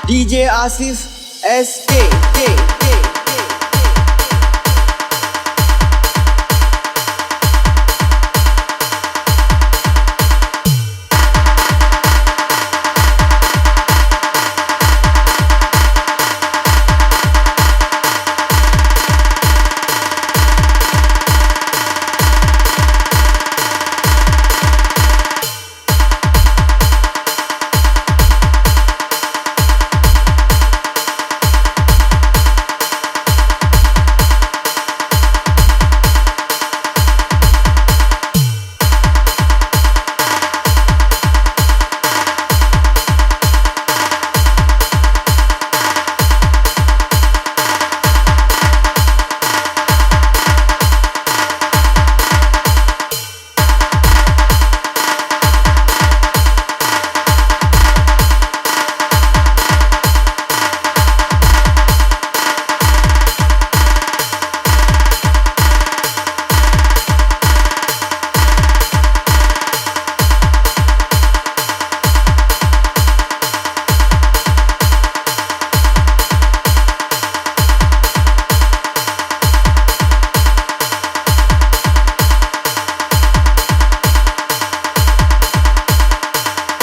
DJ Asif SK.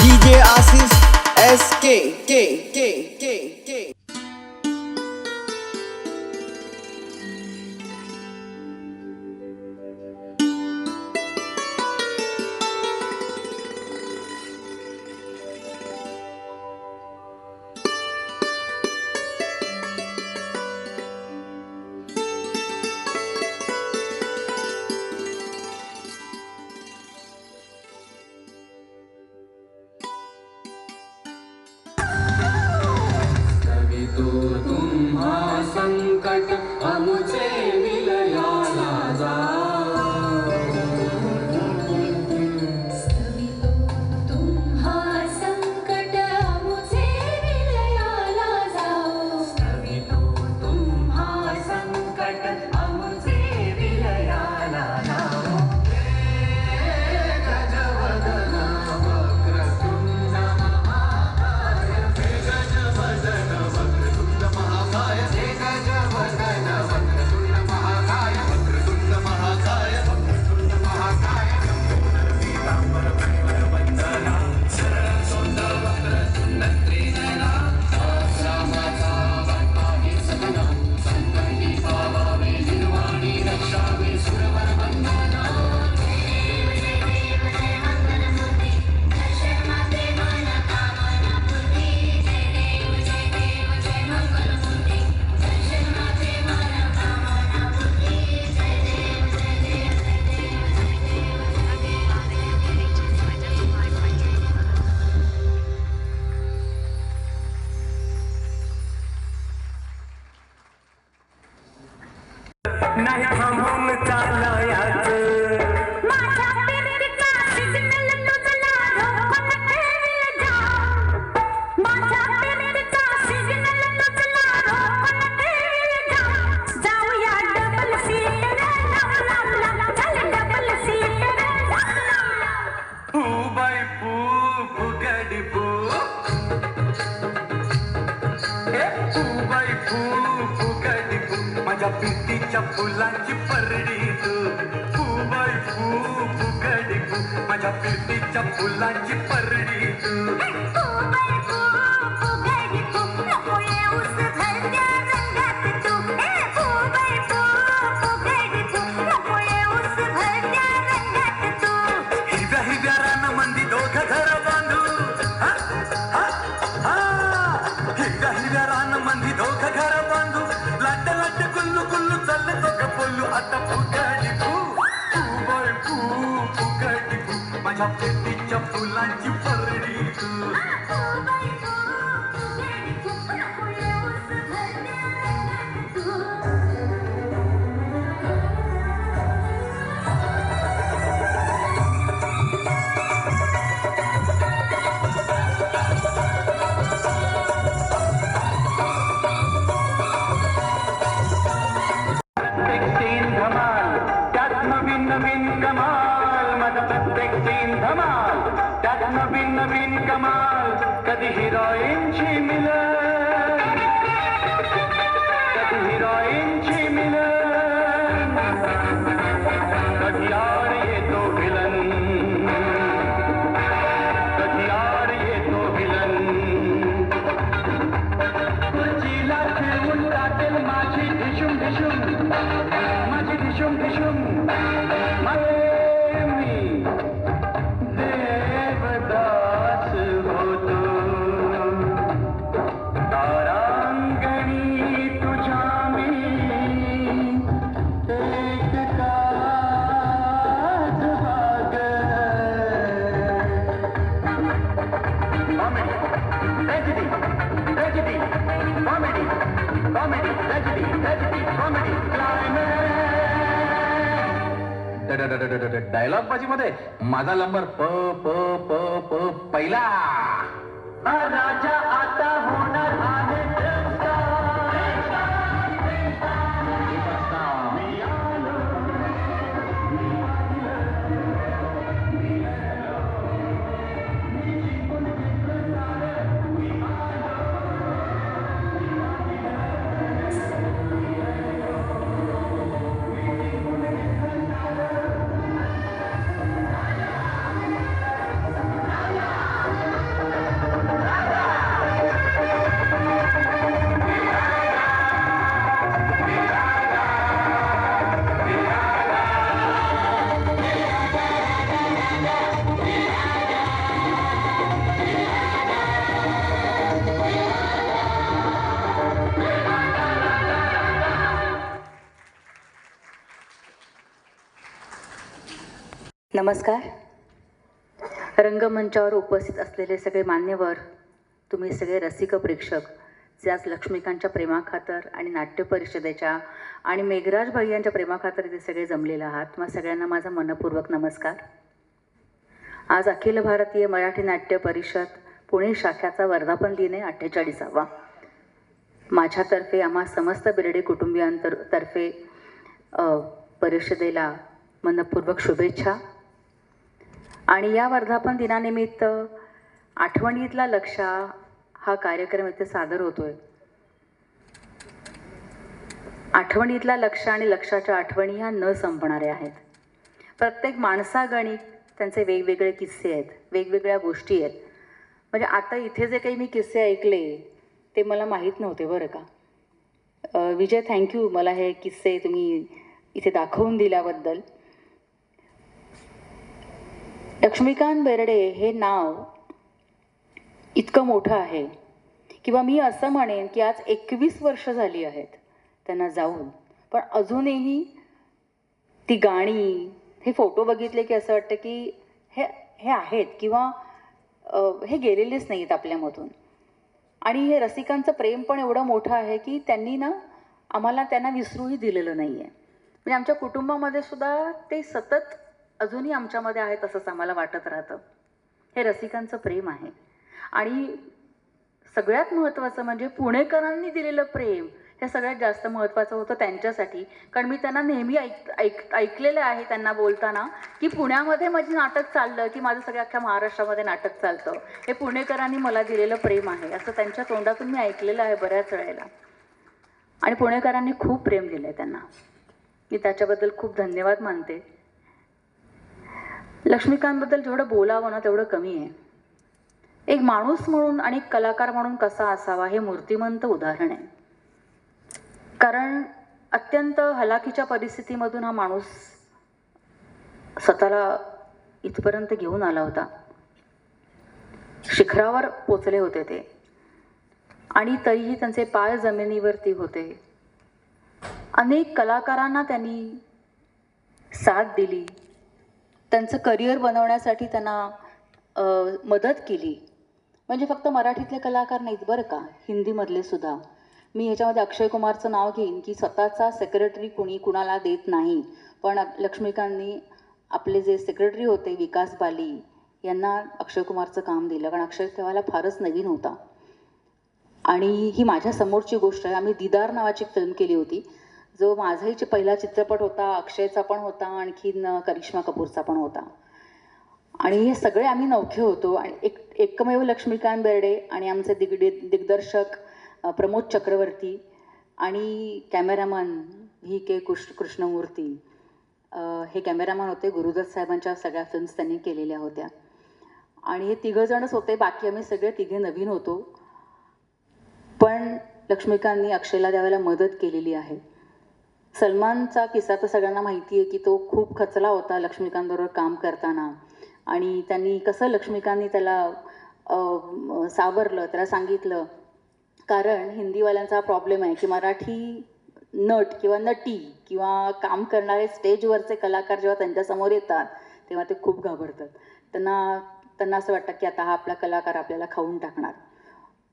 DJ Asif SK. तो तुम्हा संकट अमुचे विलयाला स्तवितो तुम्हा संकट अमुचे विलयाला जाओ. स्तवितो तुम्हा संकट अमुचे विलयाला जाओ. गजवदन वक्रतुंड महाकाय गजवदन वक्रतुंड महाकाय गजवदन वक्रतुंड महाकाय वक्रतुंड महाकाय वक्रतुंड महाकाय पीतांबर परिमल वंदना शरण सोंद वक्रतुंड त्रिनयना रामाचा वाटा हे सगना संकटी पावावे निर्वाणी रक्षावे सुरवर वंदना. नाही थांबून चालायचं माझ्या प्रेमाचा सिग्नल तुझला रोखून ठेवील जा. माझ्या प्रेमाचा सिग्नल तुझला रोखून ठेवील जा. जाऊया डबल सीटर लांब चल डबल सीटर लांब. पू बाय पू फुगडी पू पू बाय पू फुगडी पू माझ्या पिटीच्या फुलांची परडी तू. पू बाय पू फुगडी पू माझ्या पिटीच्या फुलांची परडी तू. फुगडी तू नको येऊस घरच्या रंगात तू. फुगडी तू नको येऊस घरच्या रंगात तू. हिव्या हिव्या रानामंदी दोघं घर बांधू हिव्या हिव्या रानामंदी दोघं घर बांधू लाट लाट कुल्लू कुल्लू चालले दोघं बोलू आता फुगडी पू पू बाय पू फुगडी पू माझ्या पेटीच्या फुलांची परडी तू. फुगडी तू नको येऊस घरच्या रंगात तू. धमाल त्यात नवीन नवीन कमाल माझा प्रत्येक सीन धमाल त्यात त्यात नवीन नवीन कमाल कधी हिरोईनची मिलन कधी हिरोईनची मिलन कधी आड येतो विलन कधी आड येतो विलन खुर्चीला खेळून टाकेल माझी ढिशुम ढिशुम माझी ढिशुम ढिशुम मी देवदास होतो तारांगणी तुझ्या मी एक काच बाग comedy tragedy tragedy comedy comedy tragedy tragedy comedy dialogue बाजी मध्ये माझा नंबर प प प प पहिला राजा आता होणार आहे नमस्कार. रंगमंचावर उपस्थित असलेले सगळे मान्यवर, तुम्ही सगळे रसिक प्रेक्षक जे आज लक्ष्मीकांतच्या प्रेमाखातर आणि नाट्य परिषदेच्या आणि मेघराज भैयांच्या प्रेमाखातर इथे सगळे जमलेले आहात, तुम्हा सगळ्यांना माझा मनपूर्वक नमस्कार. आज अखिल भारतीय मराठी नाट्य परिषद पुणे शाखेचा वर्धापन दिन आहे 48वा. माझ्यातर्फे आम्हा समस्त बिर्डे कुटुंबियांतर्फे परिषदेला मनपूर्वक शुभेच्छा. आणि या वर्धापन दिनानिमित्त आठवणीतला लक्षा हा कार्यक्रम इथे सादर होतोय. आठवणीतला लक्ष आणि लक्षाच्या आठवणी ह्या न संपणाऱ्या आहेत. प्रत्येक माणसागणिक त्यांचे वेगवेगळे किस्से आहेत, वेगवेगळ्या गोष्टी आहेत. म्हणजे आता इथे जे काही मी किस्से ऐकले ते मला माहीत नव्हते बरं का. विजय, थँक्यू मला हे किस्से तुम्ही इथे दाखवून दिल्याबद्दल. लक्ष्मीकांत बेर्डे हे नाव इतकं मोठं आहे किंवा मी असं म्हणेन की आज 21 वर्ष झाली आहेत त्यांना जाऊन, पण अजूनही ती गाणी, हे फोटो बघितले की असं वाटतं की हे आहेत किंवा हे गेलेलेच नाही आहेत आपल्यामधून. आणि हे रसिकांचं प्रेम पण एवढं मोठं आहे की त्यांनी ना आम्हाला त्यांना विसरूही दिलेलं नाही आहे. म्हणजे आमच्या कुटुंबामध्ये सुद्धा ते सतत अजूनही आमच्यामध्ये आहेत असंच आम्हाला वाटत राहतं. हे रसिकांचं प्रेम आहे. आणि सगळ्यात महत्त्वाचं म्हणजे पुणेकरांनी दिलेलं प्रेम हे सगळ्यात जास्त महत्त्वाचं होतं त्यांच्यासाठी. कारण मी त्यांना नेहमी ऐकलेलं आहे त्यांना बोलताना की पुण्यामध्ये माझी नाटक चाललं की माझं सगळ्या अख्ख्या महाराष्ट्रामध्ये नाटक चालतं, हे पुणेकरांनी मला दिलेलं प्रेम आहे असं त्यांच्या तोंडातून मी ऐकलेलं आहे बऱ्याच वेळेला. आणि पुणेकरांनी खूप प्रेम दिलं आहे त्यांना, मी त्याच्याबद्दल खूप धन्यवाद मानते. लक्ष्मीकांतबद्दल जेवढं बोलावं ना तेवढं कमी आहे. एक माणूस म्हणून आणि एक कलाकार म्हणून कसा असावा हे मूर्तिमंत उदाहरण आहे. कारण अत्यंत हलाखीच्या परिस्थितीमधून हा माणूस स्वतःला इथपर्यंत घेऊन आला होता. शिखरावर पोचले होते ते, आणि तरीही त्यांचे पाय जमिनीवरती होते. अनेक कलाकारांना त्यांनी साथ दिली, त्यांचं करिअर बनवण्यासाठी त्यांना मदत केली. म्हणजे फक्त मराठीतले कलाकार नाहीत बरं का, हिंदीमधले सुद्धा. मी ह्याच्यामध्ये अक्षय कुमारचं नाव घेईन की स्वतःचा सेक्रेटरी कुणाला देत नाही, पण लक्ष्मीकांतनी आपले जे सेक्रेटरी होते विकास बाली यांना अक्षय कुमारचं काम दिलं. कारण अक्षय तेव्हाला फारच नवीन होता. आणि ही माझ्या समोरची गोष्ट आहे. आम्ही दीदार नावाची फिल्म केली होती, जो माझाही पहिला चित्रपट होता, अक्षयचा पण होता, आणखीन करिश्मा कपूरचा पण होता. आणि हे सगळे आम्ही नवखे होतो आणि एकमेव लक्ष्मीकांत बेर्डे आणि आमचे दिग्दर्शक प्रमोद चक्रवर्ती आणि कॅमेरामन व्ही के कृष्णमूर्ती, हे कॅमेरामन होते. गुरुदत्त साहेबांच्या सगळ्या फिल्म्स त्यांनी केलेल्या होत्या आणि हे तिघंजणच होते. बाकी आम्ही सगळे तिघे नवीन होतो. पण लक्ष्मीकांतनी अक्षयला द्यायला मदत केलेली आहे. सलमानचा किस्सा तर सगळ्यांना माहिती आहे की तो खूप खचला होता लक्ष्मीकांतबरोबर काम करताना आणि त्यांनी कसं लक्ष्मीकांतनी त्याला सावरलं, त्याला सांगितलं. कारण हिंदीवाल्यांचा प्रॉब्लेम आहे की मराठी नट किंवा नटी किंवा काम करणारे स्टेजवरचे कलाकार जेव्हा त्यांच्यासमोर येतात तेव्हा ते खूप घाबरतात. त्यांना असं वाटतं की आता हा आपला कलाकार आपल्याला खाऊन टाकणार.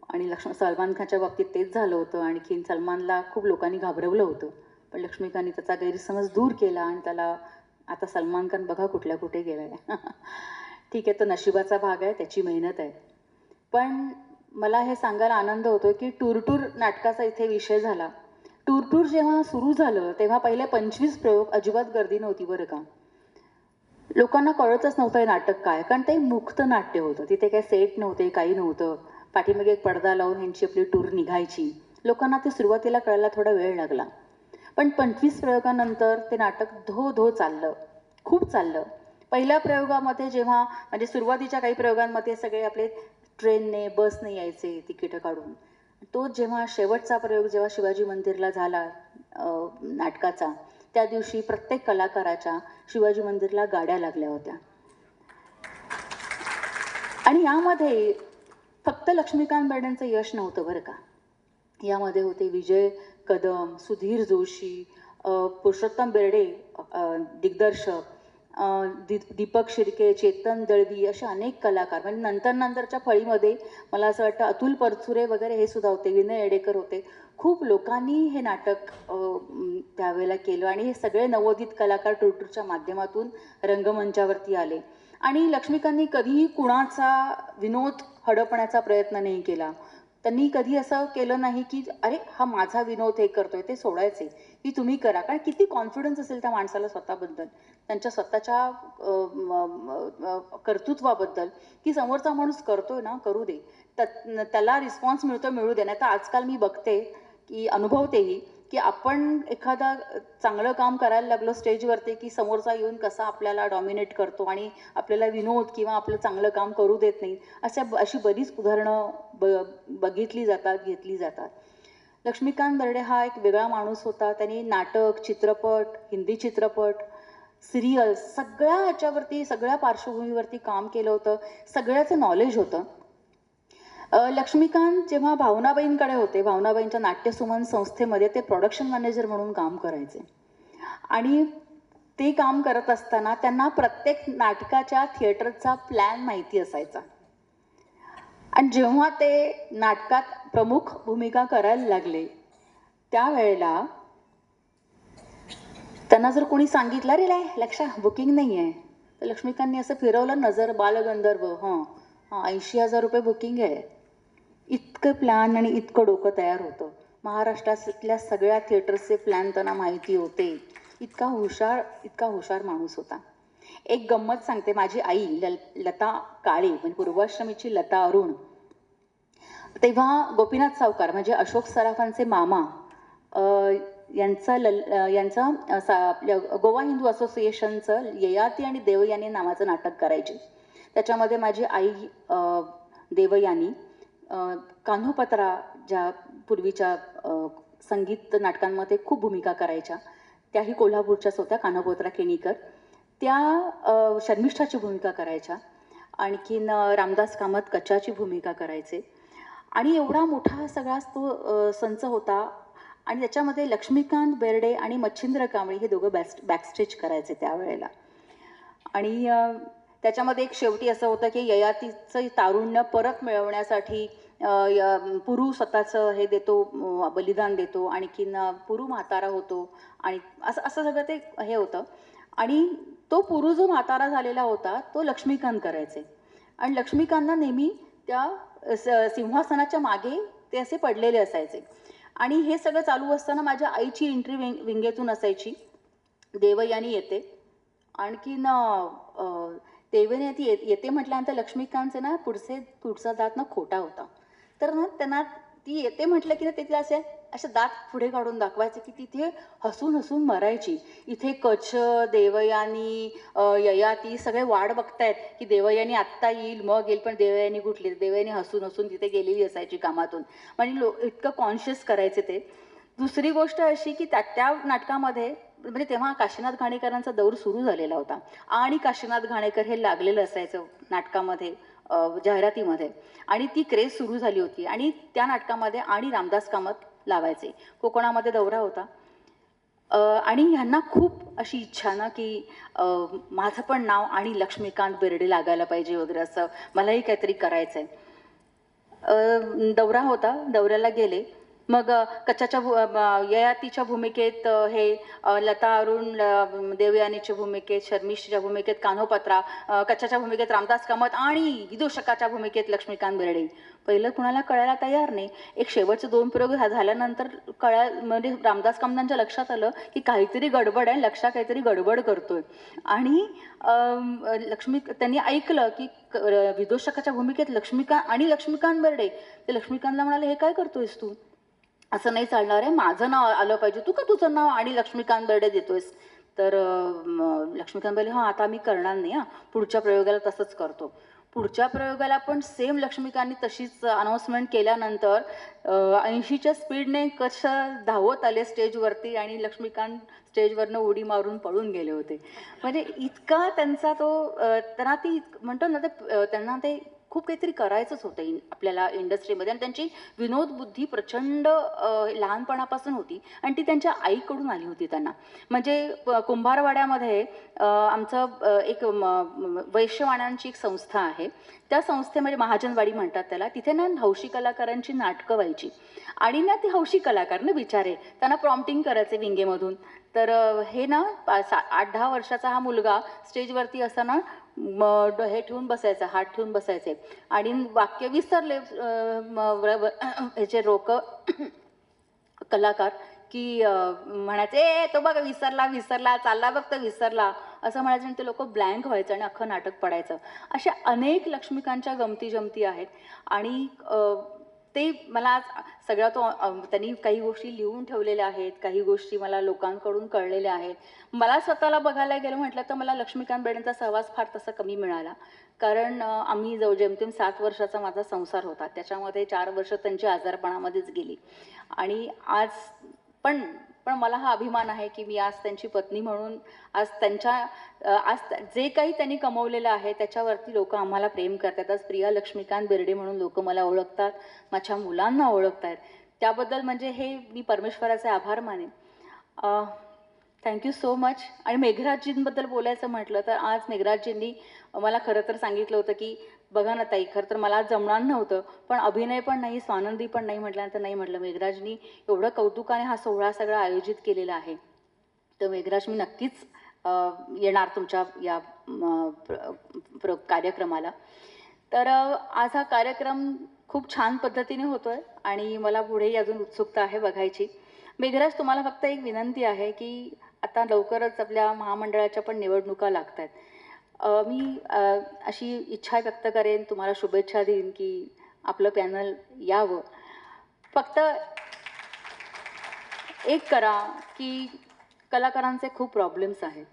आणि सलमान खानच्या बाबतीत तेच झालं होतं. आणखीन सलमानला खूप लोकांनी घाबरवलं होतं, पण लक्ष्मीकांतनी त्याचा गैरसमज दूर केला आणि त्याला आता सलमान खान बघा कुठल्या कुठे गेला आहे. ठीक आहे, तो नशिबाचा भाग आहे, त्याची मेहनत आहे. पण मला हे सांगायला आनंद होतो की टूर नाटकाचा इथे विषय झाला. टूर जेव्हा सुरू झालं तेव्हा पहिले 25 प्रयोग, अजिबात गर्दी नव्हती बरं का. लोकांना कळतच नव्हतं हे नाटक काय, कारण ते मुक्त नाट्य होतं. तिथे काही सेट नव्हते, काही नव्हतं. पाठीमागे एक पडदा लावून ह्यांची आपली टूर निघायची. लोकांना ते सुरुवातीला कळायला थोडा वेळ लागला, पण 25 प्रयोगानंतर ते नाटक धो चाललं, खूप चाललं. पहिल्या प्रयोगामध्ये जेव्हा म्हणजे सुरुवातीच्या काही प्रयोगांमध्ये सगळे आपले ट्रेनने बसने यायचे तिकीटं काढून. तो जेव्हा शेवटचा प्रयोग जेव्हा शिवाजी मंदिरला झाला नाटकाचा, त्या दिवशी प्रत्येक कलाकाराच्या शिवाजी मंदिरला गाड्या लागल्या होत्या. आणि यामध्ये फक्त लक्ष्मीकांत बेर्डेंचं यश नव्हतं बरं का. यामध्ये होते विजय कदम, सुधीर जोशी, पुरुषोत्तम बेर्डे दिग्दर्शक, दीपक शिर्के, चेतन दळवी, असे अनेक कलाकार. म्हणजे नंतरच्या फळीमध्ये मला असं वाटतं अतुल परचुरे वगैरे हे सुद्धा होते, विनय येडेकर होते. खूप लोकांनी हे नाटक त्यावेळेला केलं आणि हे सगळे नवोदित कलाकार टूरच्या माध्यमातून रंगमंचावरती आले. आणि लक्ष्मीकांतनी कधीही कुणाचा विनोद हडपण्याचा प्रयत्न नाही केला. त्यांनी कधी असं केलं नाही की अरे हा माझा विनोद हे करतोय, ते सोडायचे की तुम्ही करा. कारण किती कॉन्फिडन्स असेल त्या माणसाला स्वतःबद्दल, त्यांच्या स्वतःच्या कर्तृत्वाबद्दल, की समोरचा माणूस करतोय ना, करू दे, त्याला रिस्पॉन्स मिळू दे. नाही तर आजकाल मी बघते की अनुभवतेही की आपण एखादा चांगलं काम करायला लागलो स्टेजवरती की समोरचा येऊन कसा आपल्याला डॉमिनेट करतो आणि आपल्याला विनोद किंवा आपलं चांगलं काम करू देत नाही. अशी बरीच उदाहरणं बघितली जातात, घेतली जातात. लक्ष्मीकांत बेर्डे हा एक वेगळा माणूस होता. त्यांनी नाटक, चित्रपट, हिंदी चित्रपट, सिरियल सगळ्या ह्याच्यावरती, सगळ्या पार्श्वभूमीवरती काम केलं होतं. सगळ्याचं नॉलेज होतं. लक्ष्मीकांत जेव्हा भावनाबाईंकडे होते, भावनाबाईंच्या नाट्यसुमन संस्थेमध्ये ते प्रोडक्शन मॅनेजर म्हणून काम करायचे. आणि ते काम करत असताना त्यांना प्रत्येक नाटकाच्या थिएटरचा प्लॅन माहिती असायचा. आणि जेव्हा ते नाटकात प्रमुख भूमिका करायला लागले त्यावेळेला त्यांना जर कोणी सांगितलं रे लक्षा बुकिंग नाही आहे, तर लक्ष्मीकांतनी असं फिरवलं नजर, बालगंधर्व, 80,000 रुपये बुकिंग आहे. इतकं प्लॅन आणि इतकं डोकं तयार होतं. महाराष्ट्रातल्या सगळ्या थिएटर्सचे प्लॅन त्यांना माहिती होते. इतका हुशार माणूस होता. एक गंमत सांगते. माझी आई लता काळे, म्हणजे पूर्वाश्रमीची लता अरुण, तेव्हा गोपीनाथ सावकार म्हणजे अशोक सराफांचे मामा यांचं आपल्या गोवा हिंदू असोसिएशनचं ययाती आणि देवयानी नावाचं नाटक करायचे. त्याच्यामध्ये माझी आई देवयानी कान्होपत्रा ज्या पूर्वीच्या संगीत नाटकांमध्ये खूप भूमिका करायच्या, त्याही कोल्हापूरच्याच होत्या, कान्होपत्रा केणीकर, त्या शर्मिष्ठाची भूमिका करायच्या. आणखीन रामदास कामत कच्चाची भूमिका करायचे. आणि एवढा मोठा सगळा तो संच होता. आणि त्याच्यामध्ये लक्ष्मीकांत बेर्डे आणि मच्छिंद्र कांबळी हे दोघं बॅकस्टेज करायचे त्यावेळेला. आणि त्याच्यामध्ये एक शेवटी असं होतं की ययातीचं तारुण्य परत मिळवण्यासाठी पुरू स्वतःचं हे देतो, बलिदान देतो. आणखीन पुरू म्हातारा होतो आणि असं सगळं ते हे होतं. आणि तो पुरू जो म्हातारा झालेला होता तो लक्ष्मीकांत करायचे. आणि लक्ष्मीकांतला नेहमी त्या सिंहासनाच्या मागे ते असे पडलेले असायचे. आणि हे सगळं चालू असताना माझ्या आईची एंट्री विंगेतून असायची. देवयानी येते. आणखीन देवयानी ती येते म्हटल्यानंतर लक्ष्मीकांतचं ना पुढचा दात ना खोटा होता. तर ना त्यांना ती येते म्हटलं की ना तिला असे दात पुढे काढून दाखवायचे की तिथे हसून हसून मरायची. इथे कच, देवयानी, ययाती सगळे वाट बघतायत की देवयानी आत्ता येईल मग येईल, पण देवयानी कुठली. देवयानी हसून हसून तिथे गेलेली असायची कामातून. म्हणजे इतकं कॉन्शियस करायचे ते. दुसरी गोष्ट अशी की त्या नाटकामध्ये म्हणजे तेव्हा काशीनाथ घाणेकरांचा दौर सुरू झालेला होता आणि काशीनाथ घाणेकर हे लागलेलं असायचं नाटकामध्ये, जाहिरातीमध्ये, आणि ती क्रेज सुरू झाली होती. आणि त्या नाटकामध्ये आणि रामदास कामत लावायचे. कोकणामध्ये दौरा होता आणि ह्यांना खूप अशी इच्छा ना की माझं पण नाव आणि लक्ष्मीकांत बेर्डे लागायला पाहिजे वगैरे, असं मलाही काहीतरी करायचं आहे. दौरा होता, दौऱ्याला गेले. मग कच्च्याच्या ययातीच्या भूमिकेत हे लता अरुण, देवयानीच्या भूमिकेत शर्मिष्ठच्या भूमिकेत कान्होपत्रा, कच्च्याच्या भूमिकेत रामदास कामत आणि विदूषकाच्या भूमिकेत लक्ष्मीकांत बेर्डे. पहिलं कुणाला कळायला तयार नाही. एक शेवटचे 2 प्रयोग झाल्यानंतर म्हणजे रामदास कामतांच्या लक्षात आलं की काहीतरी गडबड आहे, लक्षा काहीतरी गडबड करतोय. आणि त्यांनी ऐकलं की विदूषकाच्या भूमिकेत लक्ष्मीकांत बेर्डे. ते लक्ष्मीकांतला म्हणाले, हे काय करतोयस तू, असं नाही चालणार आहे, माझं नाव आलं पाहिजे, तू का तुझं नाव आणि लक्ष्मीकांत बेर्डे देतोयस. तर लक्ष्मीकांत बेर्डे, हां आता मी करणार नाही, हां पुढच्या प्रयोगाला तसंच करतो. पुढच्या प्रयोगाला पण सेम लक्ष्मीकांतनी तशीच अनाऊन्समेंट केल्यानंतर 80च्या स्पीडने कसं धावत आले स्टेजवरती आणि लक्ष्मीकांत स्टेजवरनं उडी मारून पळून गेले होते. म्हणजे इतका त्यांचा तो त्यांना ती म्हणतो ना ते त्यांना ते खूप काहीतरी करायचंच होतं आपल्याला इंडस्ट्रीमध्ये. आणि त्यांची विनोद बुद्धी प्रचंड लहानपणापासून होती आणि ती त्यांच्या आईकडून आली होती त्यांना. म्हणजे कुंभारवाड्यामध्ये आमचं एक वैश्यवाण्यांची एक संस्था आहे. त्या संस्थेमध्ये महाजनवाडी म्हणतात त्याला. तिथे ना हौशी कलाकारांची नाटकं व्हायची आणि ना ती हौशी कलाकार ना बिचारे त्यांना प्रॉम्प्टिंग करायचे विंगेमधून. तर हे ना 8-10 वर्षाचा हा मुलगा स्टेजवरती असताना हे ठेवून बसायचा, हात ठेवून बसायचे आणि वाक्य विसरले ह्याचे कलाकार की म्हणायचे, ए तो बघ विसरला चालला बघ तो विसरला, असं म्हणायचं. आणि ते लोक ब्लँक व्हायचं आणि अख्खं नाटक पडायचं. अशा अनेक लक्ष्मीकांतच्या गमती जमती आहेत. आणि ते मला आज सगळा तो त्यांनी काही गोष्टी लिहून ठेवलेल्या आहेत, काही गोष्टी मला लोकांकडून कळलेल्या आहेत. मला स्वतःला बघायला गेलं म्हटलं तर मला लक्ष्मीकांत बेर्डेंचा सहवास फार तसा कमी मिळाला. कारण आम्ही जेमतेम 7 वर्षाचा माझा संसार होता, त्याच्यामध्ये 4 वर्ष त्यांच्या आजारपणामध्येच गेली. आणि आज पण मला हा अभिमान आहे की मी आज त्यांची पत्नी म्हणून आज जे काही त्यांनी कमवलेलं आहे त्याच्यावरती लोक आम्हाला प्रेम करतात. आज प्रिया लक्ष्मीकांत बेर्डे म्हणून लोक मला ओळखतात, माझ्या मुलांना ओळखतात. त्याबद्दल म्हणजे हे मी परमेश्वराचे आभार मानेन. Thank you so much. आणि मेघराजजींबद्दल बोलायचं म्हटलं तर आज मेघराजजींनी मला खरं तर सांगितलं होतं की बघा ना ताई, खरं तर मला जमणार नव्हतं, पण अभिनय पण नाही, स्वानंदी पण नाही म्हटल्यानंतर नाही म्हटलं. मेघराजनी एवढं कौतुकाने हा सोहळा सगळा आयोजित केलेला आहे. तर मेघराज, मी नक्कीच येणार तुमच्या या कार्यक्रमाला. तर आज हा कार्यक्रम खूप छान पद्धतीने होतोय आणि मला पुढेही अजून उत्सुकता आहे बघायची. मेघराज, तुम्हाला फक्त एक विनंती आहे की आता लवकरच आपल्या महामंडळाच्या पण निवडणुका लागत आहेत. मी अशी इच्छा व्यक्त करेन, तुम्हाला शुभेच्छा देईन की आपलं पॅनल यावं. फक्त एक करा की कलाकारांचे खूप प्रॉब्लेम्स आहेत.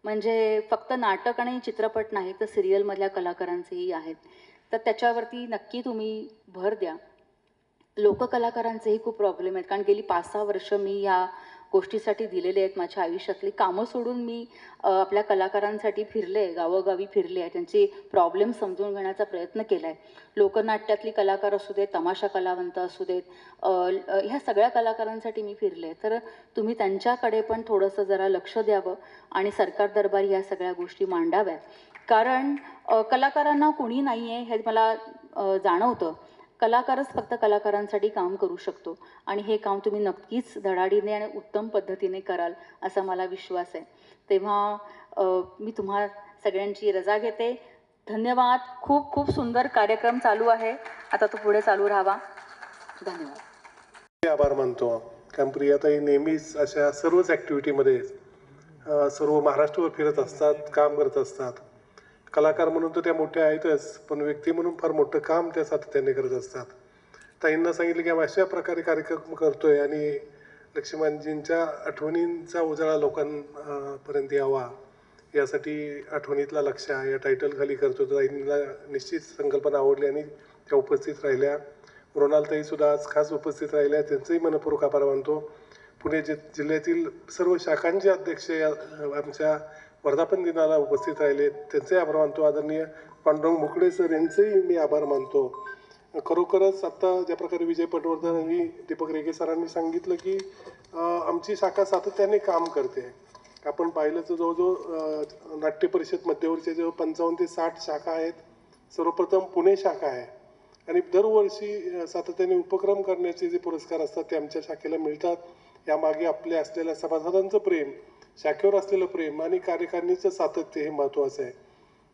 म्हणजे फक्त नाटक आणि चित्रपट नाही तर सिरियलमधल्या कलाकारांचेही आहेत. तर त्याच्यावरती नक्की तुम्ही भर द्या. लोककलाकारांचेही खूप प्रॉब्लेम आहेत. कारण गेली 5-6 वर्ष मी या गोष्टीसाठी दिलेले आहेत. माझ्या आयुष्यातली कामं सोडून मी आपल्या कलाकारांसाठी फिरले, गावोगावी फिरले आहे, त्यांचे प्रॉब्लेम समजून घेण्याचा प्रयत्न केला आहे. लोकनाट्यातली कलाकार असू देत, तमाशा कलावंत असू देत, ह्या सगळ्या कलाकारांसाठी मी फिरले. तर तुम्ही त्यांच्याकडे पण थोडंसं जरा लक्ष द्यावं आणि सरकार दरबारी ह्या सगळ्या गोष्टी मांडाव्यात. कारण कलाकारांना कोणी नाही आहे हे मला जाणवतं. कलाकारच फक्त कलाकारांसाठी काम करू शकतो आणि हे काम तुम्ही नक्कीच धडाडीने आणि उत्तम पद्धतीने कराल असा मला विश्वास आहे. तेव्हा मी तुम्हा सगळ्यांची रजा घेते. धन्यवाद. खूप खूप सुंदर कार्यक्रम चालू आहे, आता तो पुढे चालू राहावा. धन्यवाद. आभार मानतो. कारण प्रियाताई नेहमीच अशा सर्वच ॲक्टिव्हिटीमध्ये सर्व महाराष्ट्रावर फिरत असतात, काम करत असतात. कलाकार म्हणून तर त्या मोठ्या आहेतच, पण व्यक्ती म्हणून फार मोठं काम त्या सातत्याने करत असतात. ताईंना सांगितलं की आम्ही अशा प्रकारे कार्यक्रम करतोय आणि लक्ष्मणजींच्या आठवणींचा उजाळा लोकांपर्यंत यावा यासाठी आठवणीतला लक्ष या टायटलखाली करतो. ताईंना निश्चित संकल्पना आवडली आणि त्या उपस्थित राहिल्या. मृणालताईसुद्धा आज खास उपस्थित राहिल्या, त्यांचंही मनपूर्वक आभार मानतो. पुणे जिल्ह्यातील सर्व शाखांचे अध्यक्ष आमच्या वर्धापन दिनाला उपस्थित राहिले, त्यांचे आभार मानतो. आदरणीय पांडुरंग मुकडे सर यांचेही मी आभार मानतो. खरोखरच आत्ता ज्या प्रकारे विजय पटवर्धन आणि दीपक रेगे सरांनी सांगितलं की आमची शाखा सातत्याने काम करते. आपण पाहिलं तर जवळजवळ नाट्य परिषद मध्यवर्षी जवळ 55 ते 60 शाखा आहेत. सर्वप्रथम पुणे शाखा आहे आणि दरवर्षी सातत्याने उपक्रम करण्याचे जे पुरस्कार असतात ते आमच्या शाखेला मिळतात. यामागे आपल्या असलेल्या सभासदांचं प्रेम, शाखेवर असलेलं प्रेम आणि कार्यकारिणीचं सातत्य हे महत्त्वाचं आहे.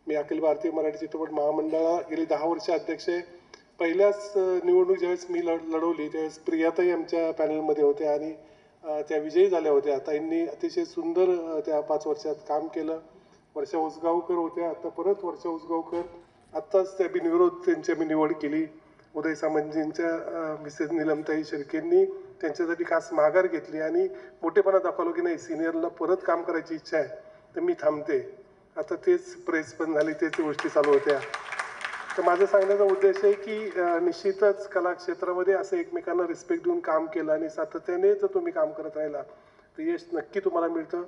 मी अखिल भारतीय मराठी चित्रपट महामंडळाला गेली 10 वर्ष अध्यक्ष आहे. पहिल्याच निवडणूक ज्यावेळेस मी लढवली त्यावेळेस प्रियाताई आमच्या पॅनलमध्ये होत्या आणि त्या विजयी झाल्या होत्या. ताईंनी अतिशय सुंदर त्या 5 वर्षात काम केलं. वर्षा उसगावकर होत्या, आता परत वर्षा उसगावकर. आत्ताच त्या बिनविरोध त्यांची आम्ही निवड केली. उदय सामंतजींच्या मिसेस नीलमताई शिर्केंनी त्यांच्यासाठी खास माघार घेतली आणि मोठेपणा दाखवलं की नाही, सिनियरला परत काम करायची इच्छा आहे तर मी थांबते. आता तेच प्रेस पण झाली, तेच गोष्टी चालू होत्या. तर माझं सांगण्याचा उद्देश आहे की निश्चितच कला क्षेत्रामध्ये असं एकमेकांना रिस्पेक्ट देऊन काम केलं आणि सातत्याने जर तुम्ही काम करत राहिला तर यश नक्की तुम्हाला मिळतं.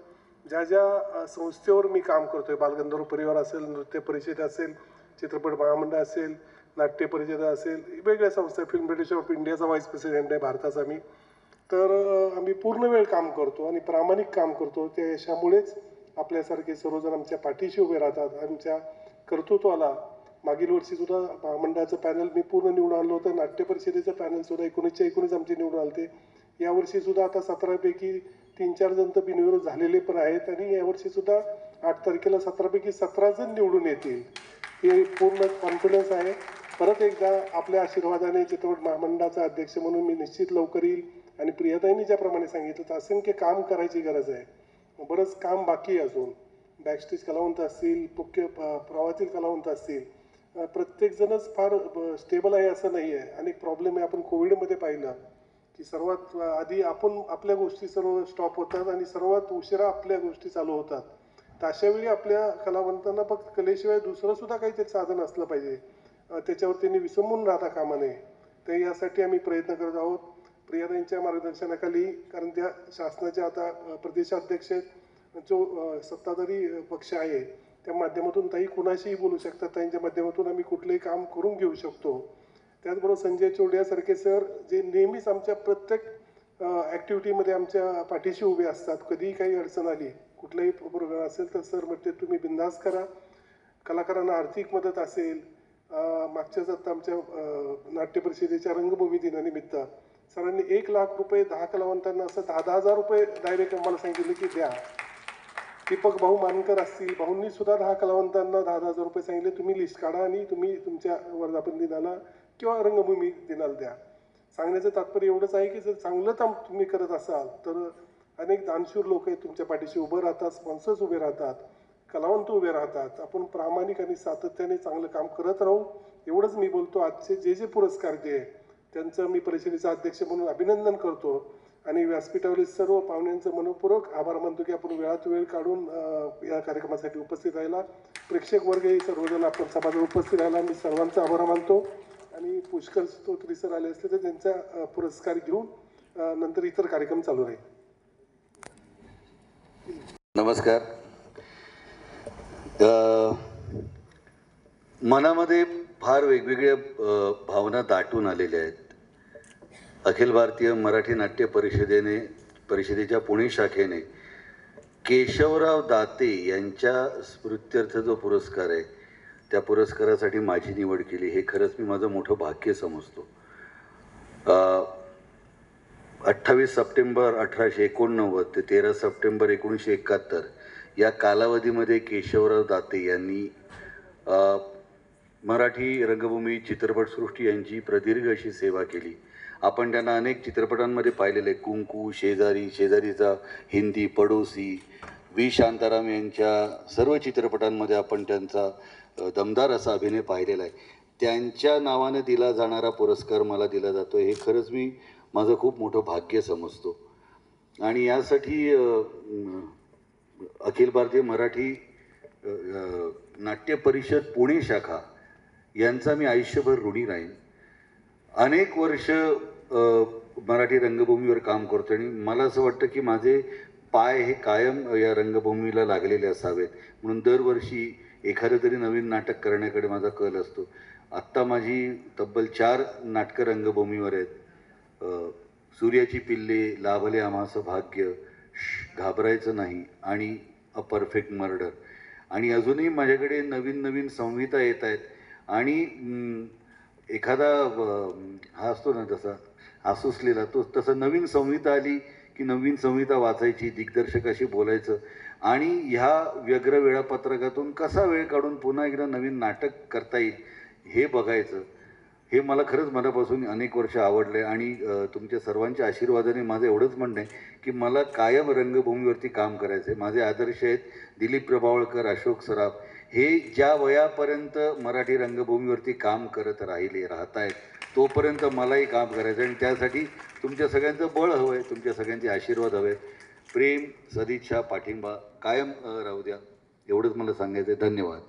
ज्या ज्या संस्थेवर मी काम करतोय, बालगंधर्व परिवार असेल, नृत्य परिषद असेल, चित्रपट महामंडळ असेल, नाट्य परिषद असेल, वेगवेगळ्या संस्था, फिल्म फेडरेशन ऑफ इंडियाचा व्हाईस प्रेसिडेंट आहे भारताचा मी. तर आम्ही पूर्ण वेळ काम करतो आणि प्रामाणिक काम करतो. त्या यशामुळेच आपल्यासारखे सर्वजण आमच्या पाठीशी उभे राहतात. आमच्या कर्तृत्वाला मागील वर्षीसुद्धा महामंडळाचं पॅनल मी पूर्ण निवडून आणलं होतं. नाट्य परिषदेचं पॅनलसुद्धा 19च्या 19 आमचे निवडून आले. यावर्षीसुद्धा आता 17 पैकी 3-4 जण तर बिनविरोध झालेले पण आहेत आणि यावर्षीसुद्धा 8 तारखेला 17 पैकी 17 जण निवडून येतील. हे पूर्ण कॉन्फिडन्स आहे. परत एकदा आपल्या आशीर्वादाने चित्रपट महामंडळाचा अध्यक्ष म्हणून मी निश्चित लवकर येईल आणि प्रियताईंनी ज्याप्रमाणे सांगितलं तर असंख्य काम करायची गरज आहे. बरंच काम बाकी आहे अजून. बॅकस्टेज कलावंत असतील, मुख्य प्रवाहातील कलावंत असतील, प्रत्येकजणच फार स्टेबल आहे असं नाही आहे. अनेक प्रॉब्लेम आहे. आपण कोविडमध्ये पाहिलं की सर्वात आधी आपल्या गोष्टी सर्व स्टॉप होतात आणि सर्वात उशिरा आपल्या गोष्टी चालू होतात. तर अशावेळी आपल्या कलावंतांना फक्त कलेशिवाय दुसरंसुद्धा काहीतरी साधन असलं पाहिजे. त्याच्यावर त्यांनी विसंबून राहता कामा नये. तर यासाठी आम्ही प्रयत्न करत आहोत प्रियाताईंच्या मार्गदर्शनाखाली. कारण त्या शासनाच्या आता प्रदेशाध्यक्ष जो सत्ताधारी पक्ष आहे त्या माध्यमातून ताई कुणाशीही बोलू शकतात. ताईंच्या माध्यमातून आम्ही कुठलंही काम करून घेऊ शकतो. त्याचबरोबर संजय चोडियासारखे सर जे नेहमीच आमच्या प्रत्येक ॲक्टिव्हिटीमध्ये आमच्या पाठीशी उभे असतात. कधीही काही अडचण आली, कुठलाही प्रोग्राम असेल तर सर म्हणते तुम्ही बिंदास करा. कलाकारांना आर्थिक मदत असेल, मागच्याच आता आमच्या नाट्य परिषदेच्या रंगभूमी दिनानिमित्त सरांनी 1 लाख रुपये 10 कलावंतांना असं 10,000 रुपये डायरेक्ट आम्हाला सांगितले की द्या. दीपक भाऊ मानकर असतील, भाऊंनी सुद्धा 10 कलावंतांना 10,000 रुपये सांगितले. तुम्ही लिस्ट काढा आणि तुम्ही तुमच्या वर्धापन दिनाला किंवा रंगभूमी दिनाला द्या. सांगण्याचं तात्पर्य एवढंच आहे की जर चांगलं काम तुम्ही करत असाल तर अनेक दानशूर लोक आहेत तुमच्या पाठीशी उभं राहतात, स्पॉन्सर्स उभे राहतात, कलावंत उभे राहतात. आपण प्रामाणिक आणि सातत्याने चांगलं काम करत राहू एवढंच मी बोलतो. आजचे जे पुरस्कार जे आहे त्यांचं मी परिषदेचा अध्यक्ष म्हणून अभिनंदन करतो आणि व्यासपीठावरील सर्व पाहुण्यांचं मनपूर्वक आभार मानतो की आपण वेळात वेळ काढून या कार्यक्रमासाठी उपस्थित राहिला. प्रेक्षक वर्ग हे सर्वजण आपण सभागृह उपस्थित राहिला. मी सर्वांचा आभार मानतो आणि पुष्कर स्तोत्री सर आले असले तर त्यांचा पुरस्कार घेऊन नंतर इतर कार्यक्रम चालू राहील. नमस्कार. मनामध्ये फार वेगवेगळ्या भावना दाटून आलेल्या आहेत. अखिल भारतीय मराठी नाट्य परिषदेच्या पुणे शाखेने केशवराव दाते यांच्या स्मृत्यर्थ जो पुरस्कार आहे त्या पुरस्कारासाठी माझी निवड केली. हे खरंच मी माझं मोठं भाग्य समजतो. 28 सप्टेंबर 1889 ते 13 सप्टेंबर 1971 या कालावधीमध्ये केशवराव दाते यांनी मराठी रंगभूमी चित्रपटसृष्टी यांची प्रदीर्घ अशी सेवा केली. आपण त्यांना अनेक चित्रपटांमध्ये पाहिलेले, कुंकू, शेजारी, शेजारीचा, हिंदी, पडोसी, व्ही शांताराम यांच्या सर्व चित्रपटांमध्ये आपण त्यांचा दमदार असा अभिनय पाहिलेला आहे. त्यांच्या नावाने दिला जाणारा पुरस्कार मला दिला जातो हे खरंच मी माझं खूप मोठं भाग्य समजतो. आणि यासाठी अखिल भारतीय मराठी नाट्य परिषद पुणे शाखा यांचा मी आयुष्यभर ऋणी राहीन. अनेक वर्ष मराठी रंगभूमीवर काम करतो आणि मला असं वाटतं की माझे पाय हे कायम या रंगभूमीला लागलेले असावेत, म्हणून दरवर्षी एखादं तरी नवीन नाटक करण्याकडे माझा कल असतो. आत्ता माझी तब्बल 4 नाटकं रंगभूमीवर आहेत. सूर्याची पिल्ले, लाभले आम्हास भाग्य, घाबरायचं नाही आणि अ परफेक्ट मर्डर. आणि अजूनही माझ्याकडे नवीन नवीन संहिता येत आहेत. आणि एखादा हा असतो ना तसा आसुसलेला तो तसं नवीन संहिता आली की नवीन संहिता वाचायची, दिग्दर्शकाशी बोलायचं आणि ह्या व्यग्र वेळापत्रकातून कसा वेळ काढून पुन्हा एकदा नवीन नाटक करता येईल हे बघायचं. हे मला खरंच मनापासून अनेक वर्ष आवडलं आहे. आणि तुमच्या सर्वांच्या आशीर्वादाने माझं एवढंच म्हणणं आहे की मला कायम रंगभूमीवरती काम करायचं आहे. माझे आदर्श आहेत दिलीप प्रभावळकर, अशोक सराफ. हे ज्या वयापर्यंत मराठी रंगभूमीवरती काम करत राहत आहेत तोपर्यंत मलाही काम करायचं आहे. आणि त्यासाठी तुमच्या सगळ्यांचं बळ हवं आहे, तुमच्या सगळ्यांचे आशीर्वाद हवे आहेत. प्रेम, सदिच्छा, पाठिंबा कायम राहू द्या, एवढंच मला सांगायचं आहे. धन्यवाद.